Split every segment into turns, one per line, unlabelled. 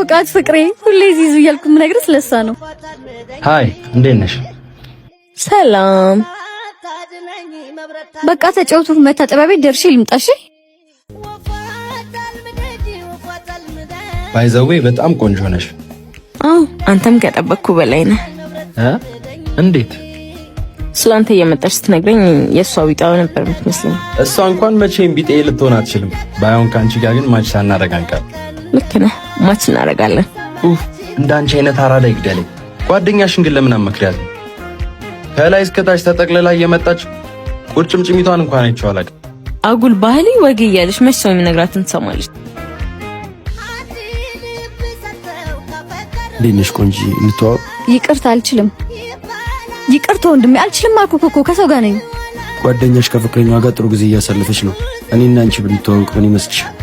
ተዋውቃት ፍቅሬ። ሁሌ ዚዙ እያልኩ የምነግርህ ስለሷ ነው።
ሃይ እንዴት ነሽ?
ሰላም። በቃ ተጫውቱ። መታጠቢያ ቤት ደርሼ ልምጣ። እሺ።
ባይዘዌ በጣም ቆንጆ ነሽ።
አንተም ከጠበቅኩ በላይ ነህ።
እንዴት?
ስላንተ እየመጣች ስትነግረኝ የእሷ ቢጣው ነበር የምትመስለኝ።
እሷ እንኳን መቼም ቢጤ ልትሆን አትችልም። ባይሆን ከአንቺ ጋር ግን ማች ሳናደርግ አንቀር።
ልክ ነህ፣ ማች እናደርጋለን።
እንዳንቺ አይነት አራዳ ይግደለኝ። ጓደኛሽን ግን ለምን አመክሪያት? ከላይ እስከታች ተጠቅልላ እየመጣች ቁርጭምጭሚቷን እንኳን አይቼው አላውቅም።
አጉል ባህሊ ወግ እያለች መች ሰው የሚነግራትን ትሰማለች።
ሌንሽ ቆንጂ እንተዋወቅ።
ይቅርታ አልችልም። ይቅርታ ወንድሜ አልችልም አልኩህ እኮ ከሰው ጋር ነኝ።
ጓደኛሽ ከፍቅረኛዋ ጋር ጥሩ ጊዜ እያሳለፈች ነው። እኔና አንቺ ብንተዋወቅ ምን ይመስልሻል?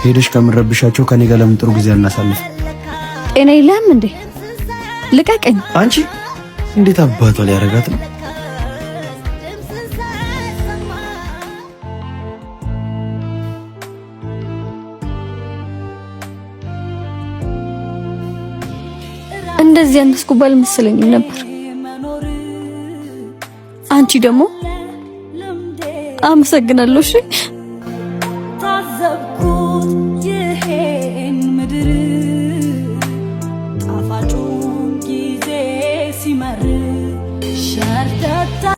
ሄደሽ ከምረብሻቸው ከኔ ጋር ለምን ጥሩ ጊዜ አናሳልፍ?
ጤና የለህም እንዴ? ልቀቀኝ።
አንቺ እንዴት አባቷ ሊያረጋት ነው?
እንደዚህ ያነስኩባል መሰለኝም ነበር። አንቺ ደግሞ አመሰግናለሁ። እሺ